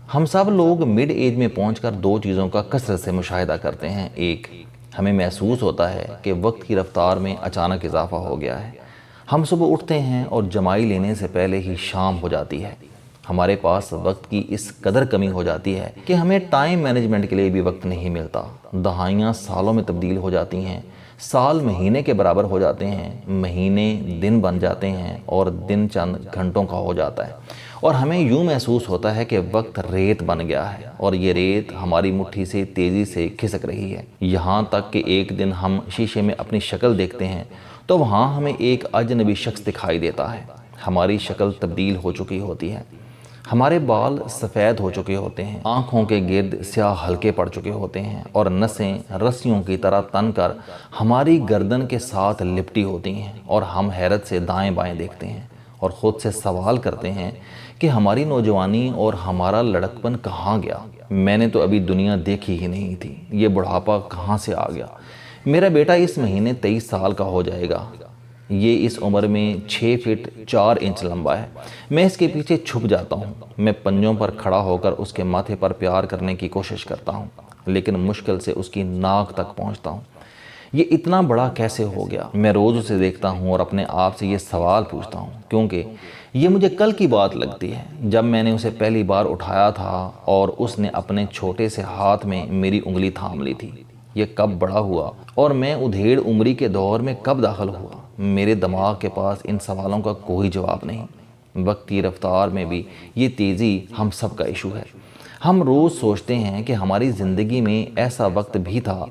ہم سب لوگ mid age میں پہنچ کر دو چیزوں کا کثرت سے مشاہدہ کرتے ہیں۔ ایک، ہمیں محسوس ہوتا ہے کہ وقت کی رفتار میں اچانک اضافہ ہو گیا ہے۔ ہم صبح اٹھتے ہیں اور جمائی لینے سے پہلے ہی شام ہو جاتی ہے۔ ہمارے پاس وقت کی اس قدر کمی ہو جاتی ہے کہ ہمیں ٹائم مینجمنٹ کے لیے بھی وقت نہیں ملتا۔ دہائیاں سالوں میں تبدیل ہو جاتی ہیں، سال مہینے کے برابر ہو جاتے ہیں، مہینے دن بن جاتے ہیں اور دن چند گھنٹوں کا ہو جاتا ہے، اور ہمیں یوں محسوس ہوتا ہے کہ وقت ریت بن گیا ہے اور یہ ریت ہماری مٹھی سے تیزی سے کھسک رہی ہے۔ یہاں تک کہ ایک دن ہم شیشے میں اپنی شکل دیکھتے ہیں تو وہاں ہمیں ایک اجنبی شخص دکھائی دیتا ہے۔ ہماری شکل تبدیل ہو چکی ہوتی ہے، ہمارے بال سفید ہو چکے ہوتے ہیں، آنکھوں کے گرد سیاہ حلقے پڑ چکے ہوتے ہیں اور نسیں رسیوں کی طرح تن کر ہماری گردن کے ساتھ لپٹی ہوتی ہیں، اور ہم حیرت سے دائیں بائیں دیکھتے ہیں اور خود سے سوال کرتے ہیں کہ ہماری نوجوانی اور ہمارا لڑکپن کہاں گیا؟ میں نے تو ابھی دنیا دیکھی ہی نہیں تھی، یہ بڑھاپا کہاں سے آ گیا؟ میرا بیٹا اس مہینے 23 سال کا ہو جائے گا، یہ اس عمر میں 6 فٹ 4 انچ لمبا ہے۔ میں اس کے پیچھے چھپ جاتا ہوں، میں پنجوں پر کھڑا ہو کر اس کے ماتھے پر پیار کرنے کی کوشش کرتا ہوں، لیکن مشکل سے اس کی ناک تک پہنچتا ہوں۔ یہ اتنا بڑا کیسے ہو گیا؟ میں روز اسے دیکھتا ہوں اور اپنے آپ سے یہ سوال پوچھتا ہوں، کیونکہ یہ مجھے کل کی بات لگتی ہے جب میں نے اسے پہلی بار اٹھایا تھا اور اس نے اپنے چھوٹے سے ہاتھ میں میری انگلی تھام لی تھی۔ یہ کب بڑا ہوا اور میں ادھیڑ عمری کے دور میں کب داخل ہوا؟ میرے دماغ کے پاس ان سوالوں کا کوئی جواب نہیں۔ وقت کی رفتار میں بھی یہ تیزی ہم سب کا ایشو ہے۔ ہم روز سوچتے ہیں کہ ہماری زندگی میں ایسا وقت بھی تھا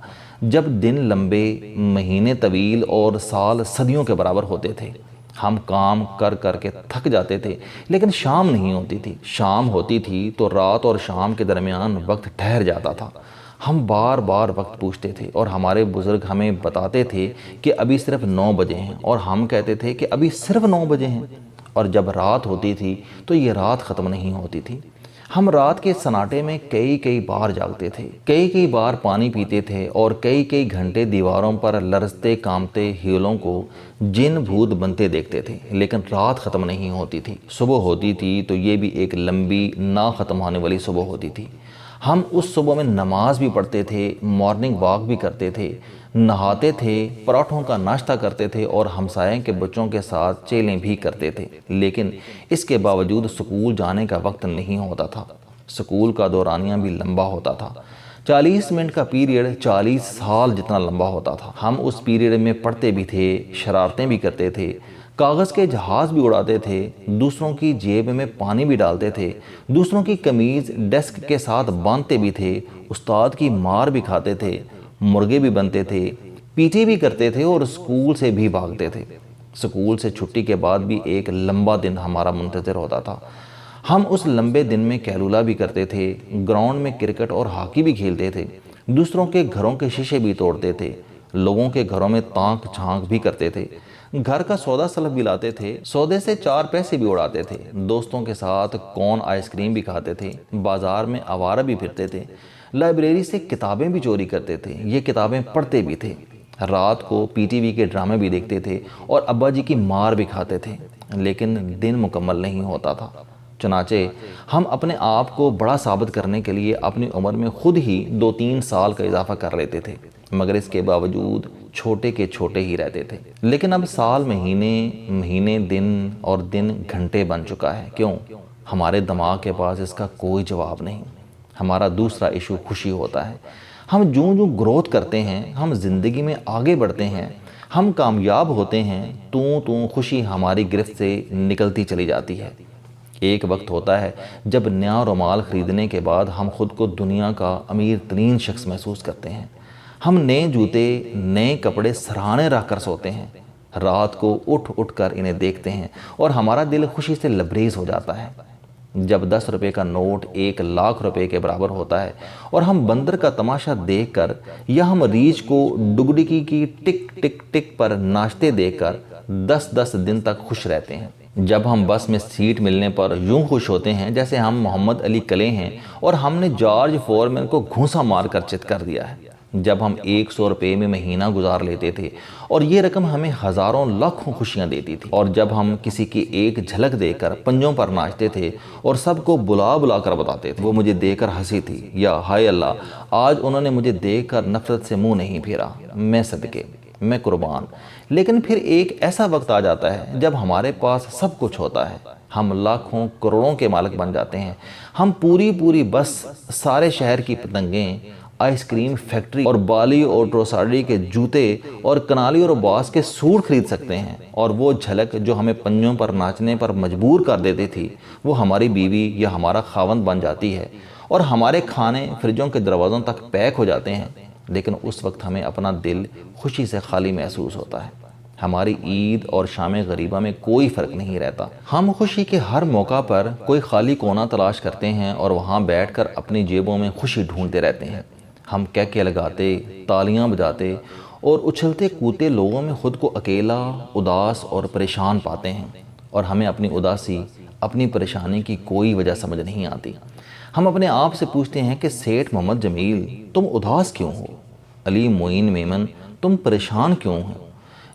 جب دن لمبے، مہینے طویل اور سال صدیوں کے برابر ہوتے تھے۔ ہم کام کر کر کے تھک جاتے تھے لیکن شام نہیں ہوتی تھی۔ شام ہوتی تھی تو رات اور شام کے درمیان وقت ٹھہر جاتا تھا۔ ہم بار بار وقت پوچھتے تھے اور ہمارے بزرگ ہمیں بتاتے تھے کہ ابھی صرف 9 بجے ہیں، اور ہم کہتے تھے کہ ابھی صرف 9 بجے ہیں، اور جب رات ہوتی تھی تو یہ رات ختم نہیں ہوتی تھی۔ ہم رات کے سناٹے میں کئی بار جاگتے تھے، کئی بار پانی پیتے تھے اور کئی گھنٹے دیواروں پر لرزتے کامتے ہیلوں کو جن بھوت بنتے دیکھتے تھے، لیکن رات ختم نہیں ہوتی تھی۔ صبح ہوتی تھی تو یہ بھی ایک لمبی نہ ختم ہونے والی صبح ہوتی تھی۔ ہم اس صبح میں نماز بھی پڑھتے تھے، مارننگ واک بھی کرتے تھے، نہاتے تھے، پراٹھوں کا ناشتہ کرتے تھے اور ہمسائے کے بچوں کے ساتھ چیلیں بھی کرتے تھے، لیکن اس کے باوجود سکول جانے کا وقت نہیں ہوتا تھا۔ سکول کا دورانیہ بھی لمبا ہوتا تھا، 40 منٹ کا پیریڈ 40 سال جتنا لمبا ہوتا تھا۔ ہم اس پیریڈ میں پڑھتے بھی تھے، شرارتیں بھی کرتے تھے، کاغذ کے جہاز بھی اڑاتے تھے، دوسروں کی جیب میں پانی بھی ڈالتے تھے، دوسروں کی قمیض ڈیسک کے ساتھ باندھتے بھی تھے، استاد کی مار بھی کھاتے تھے، مرغے بھی بنتے تھے، پی ٹی بھی کرتے تھے اور اسکول سے بھی بھاگتے تھے۔ اسکول سے چھٹی کے بعد بھی ایک لمبا دن ہمارا منتظر ہوتا تھا۔ ہم اس لمبے دن میں کیلولا بھی کرتے تھے، گراؤنڈ میں کرکٹ اور ہاکی بھی کھیلتے تھے، دوسروں کے گھروں کے شیشے بھی توڑتے تھے، لوگوں کے گھروں میں تانک چھانک بھی کرتے تھے، گھر کا سودا سلف بھی لاتے تھے، سودے سے 4 پیسے بھی اڑاتے تھے، دوستوں کے ساتھ کون آئس کریم بھی کھاتے تھے، بازار میں آوارہ بھی پھرتے تھے، لائبریری سے کتابیں بھی چوری کرتے تھے، یہ کتابیں پڑھتے بھی تھے، رات کو پی ٹی وی کے ڈرامے بھی دیکھتے تھے اور ابا جی کی مار بھی کھاتے تھے، لیکن دن مکمل نہیں ہوتا تھا۔ چنانچہ ہم اپنے آپ کو بڑا ثابت کرنے کے لیے اپنی عمر میں خود ہی 2-3 سال کا اضافہ کر لیتے تھے، مگر اس کے باوجود چھوٹے کے چھوٹے ہی رہتے تھے۔ لیکن اب سال مہینے دن اور دن گھنٹے بن چکا ہے۔ کیوں؟ ہمارے دماغ کے پاس اس کا کوئی جواب نہیں۔ ہمارا دوسرا ایشو خوشی ہوتا ہے۔ ہم جوں گروتھ کرتے ہیں، ہم زندگی میں آگے بڑھتے ہیں، ہم کامیاب ہوتے ہیں، تو خوشی ہماری گرفت سے نکلتی چلی جاتی ہے۔ ایک وقت ہوتا ہے جب نیا رومال خریدنے کے بعد ہم خود کو دنیا کا امیر ترین شخص محسوس کرتے ہیں۔ ہم نئے جوتے، نئے کپڑے سرہانے رکھ کر سوتے ہیں، رات کو اٹھ کر انہیں دیکھتے ہیں اور ہمارا دل خوشی سے لبریز ہو جاتا ہے۔ جب 10 روپے کا نوٹ 1 لاکھ روپے کے برابر ہوتا ہے اور ہم بندر کا تماشا دیکھ کر یا ہم ریچھ کو ڈگڈگی کی ٹک ٹک ٹک پر ناچتے دیکھ کر 10 دن تک خوش رہتے ہیں۔ جب ہم بس میں سیٹ ملنے پر یوں خوش ہوتے ہیں جیسے ہم محمد علی کلے ہیں اور ہم نے جارج فورمین کو گھونسا مار کر چت کر دیا ہے۔ جب ہم 100 روپے میں مہینہ گزار لیتے تھے اور یہ رقم ہمیں ہزاروں لاکھوں خوشیاں دیتی تھی، اور جب ہم کسی کی ایک جھلک دے کر پنجوں پر ناچتے تھے اور سب کو بلا بلا کر بتاتے تھے وہ مجھے دیکھ کر ہنسی تھی، یا ہائے اللہ آج انہوں نے مجھے دیکھ کر نفرت سے منہ نہیں پھیرا، میں صدقے، میں قربان۔ لیکن پھر ایک ایسا وقت آ جاتا ہے جب ہمارے پاس سب کچھ ہوتا ہے، ہم لاکھوں کروڑوں کے مالک بن جاتے ہیں، ہم پوری بس، سارے شہر کی پتنگیں، آئس کریم فیکٹری اور بالی اور ٹروساڈی کے جوتے اور کنالی اور باس کے سوٹ خرید سکتے ہیں، اور وہ جھلک جو ہمیں پنجوں پر ناچنے پر مجبور کر دیتی تھی وہ ہماری بیوی یا ہمارا خاوند بن جاتی ہے، اور ہمارے کھانے فریجوں کے دروازوں تک پیک ہو جاتے ہیں، لیکن اس وقت ہمیں اپنا دل خوشی سے خالی محسوس ہوتا ہے۔ ہماری عید اور شام غریبہ میں کوئی فرق نہیں رہتا، ہم خوشی کے ہر موقع پر کوئی خالی کونا تلاش کرتے ہیں اور وہاں بیٹھ کر اپنی جیبوں میں خوشی ڈھونڈتے رہتے ہیں۔ ہم کہکے لگاتے، تالیاں بجاتے اور اچھلتے کودتے لوگوں میں خود کو اکیلا، اداس اور پریشان پاتے ہیں، اور ہمیں اپنی اداسی، اپنی پریشانی کی کوئی وجہ سمجھ نہیں آتی۔ ہم اپنے آپ سے پوچھتے ہیں کہ سیٹھ محمد جمیل تم اداس کیوں ہو؟ علی معین میمن تم پریشان کیوں ہو؟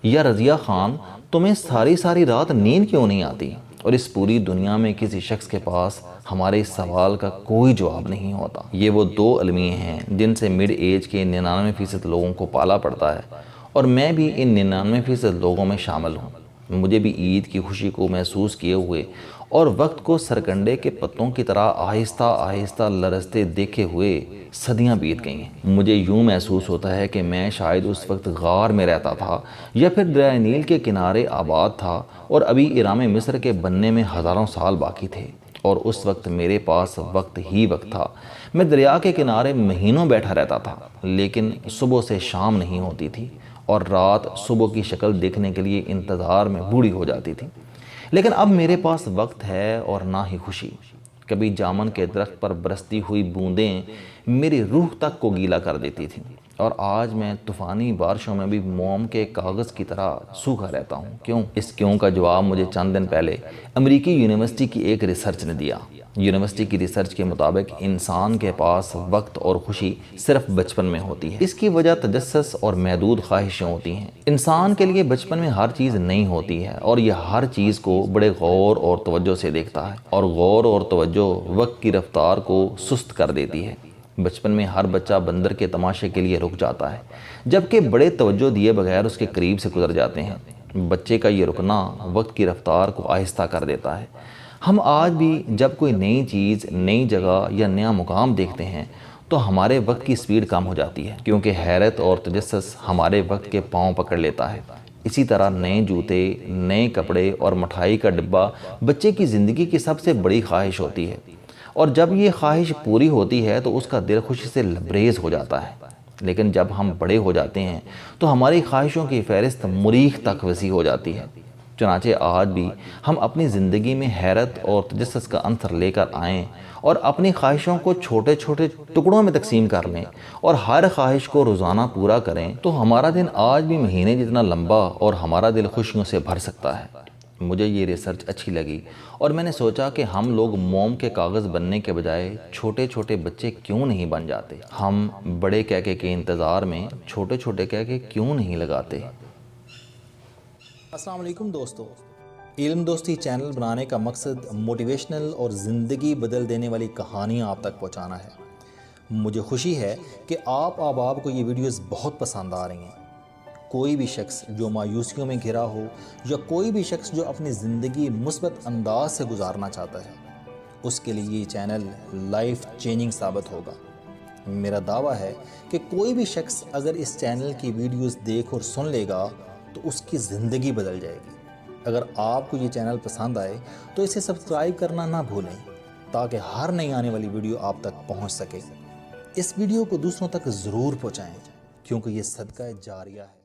یا رضیہ خان تمہیں ساری رات نیند کیوں نہیں آتی؟ اور اس پوری دنیا میں کسی شخص کے پاس ہمارے اس سوال کا کوئی جواب نہیں ہوتا۔ یہ وہ دو المیے ہیں جن سے مڈ ایج کے 99% لوگوں کو پالا پڑتا ہے، اور میں بھی ان 99% لوگوں میں شامل ہوں۔ مجھے بھی عید کی خوشی کو محسوس کیے ہوئے اور وقت کو سرکنڈے کے پتوں کی طرح آہستہ لرزتے دیکھے ہوئے صدیاں بیت گئی ہیں۔ مجھے یوں محسوس ہوتا ہے کہ میں شاید اس وقت غار میں رہتا تھا یا پھر دریائے نیل کے کنارے آباد تھا، اور ابھی احرام مصر کے بننے میں ہزاروں سال باقی تھے، اور اس وقت میرے پاس وقت ہی وقت تھا۔ میں دریا کے کنارے مہینوں بیٹھا رہتا تھا، لیکن صبح سے شام نہیں ہوتی تھی، اور رات صبح کی شکل دیکھنے کے لیے انتظار میں بوڑھی ہو جاتی تھی۔ لیکن اب میرے پاس وقت ہے اور نہ ہی خوشی۔ کبھی جامن کے درخت پر برستی ہوئی بوندیں میری روح تک کو گیلا کر دیتی تھیں، اور آج میں طوفانی بارشوں میں بھی موم کے کاغذ کی طرح سوکھا رہتا ہوں۔ کیوں؟ اس کیوں کا جواب مجھے چند دن پہلے امریکی یونیورسٹی کی ایک ریسرچ نے دیا۔ یونیورسٹی کی ریسرچ کے مطابق انسان کے پاس وقت اور خوشی صرف بچپن میں ہوتی ہے۔ اس کی وجہ تجسس اور محدود خواہشیں ہوتی ہیں۔ انسان کے لیے بچپن میں ہر چیز نئی ہوتی ہے، اور یہ ہر چیز کو بڑے غور اور توجہ سے دیکھتا ہے، اور غور اور توجہ وقت کی رفتار کو سست کر دیتی ہے۔ بچپن میں ہر بچہ بندر کے تماشے کے لیے رک جاتا ہے، جبکہ بڑے توجہ دیے بغیر اس کے قریب سے گزر جاتے ہیں۔ بچے کا یہ رکنا وقت کی رفتار کو آہستہ کر دیتا ہے۔ ہم آج بھی جب کوئی نئی چیز، نئی جگہ یا نیا مقام دیکھتے ہیں تو ہمارے وقت کی سپیڈ کم ہو جاتی ہے، کیونکہ حیرت اور تجسس ہمارے وقت کے پاؤں پکڑ لیتا ہے۔ اسی طرح نئے جوتے، نئے کپڑے اور مٹھائی کا ڈبہ بچے کی زندگی کی سب سے بڑی خواہش ہوتی ہے، اور جب یہ خواہش پوری ہوتی ہے تو اس کا دل خوشی سے لبریز ہو جاتا ہے۔ لیکن جب ہم بڑے ہو جاتے ہیں تو ہماری خواہشوں کی فہرست مریخ تک وسیع ہو جاتی ہے۔ چنانچہ آج بھی ہم اپنی زندگی میں حیرت اور تجسس کا عنصر لے کر آئیں اور اپنی خواہشوں کو چھوٹے چھوٹے ٹکڑوں میں تقسیم کر لیں اور ہر خواہش کو روزانہ پورا کریں، تو ہمارا دن آج بھی مہینے جتنا لمبا اور ہمارا دل خوشیوں سے بھر سکتا ہے۔ مجھے یہ ریسرچ اچھی لگی اور میں نے سوچا کہ ہم لوگ موم کے کاغذ بننے کے بجائے چھوٹے چھوٹے بچے کیوں نہیں بن جاتے؟ ہم بڑے کہکے کے انتظار میں چھوٹے چھوٹے کہکے کیوں نہیں لگاتے؟ السلام علیکم دوستو، علم دوستی چینل بنانے کا مقصد موٹیویشنل اور زندگی بدل دینے والی کہانیاں آپ تک پہنچانا ہے۔ مجھے خوشی ہے کہ آپ احباب کو یہ ویڈیوز بہت پسند آ رہی ہیں۔ کوئی بھی شخص جو مایوسیوں میں گھرا ہو یا کوئی بھی شخص جو اپنی زندگی مثبت انداز سے گزارنا چاہتا ہے، اس کے لیے یہ چینل لائف چینجنگ ثابت ہوگا۔ میرا دعویٰ ہے کہ کوئی بھی شخص اگر اس چینل کی ویڈیوز دیکھ اور سن لے گا تو اس کی زندگی بدل جائے گی۔ اگر آپ کو یہ چینل پسند آئے تو اسے سبسکرائب کرنا نہ بھولیں تاکہ ہر نئی آنے والی ویڈیو آپ تک پہنچ سکے۔ اس ویڈیو کو دوسروں تک ضرور پہنچائیں کیونکہ یہ صدقہ جاریہ ہے۔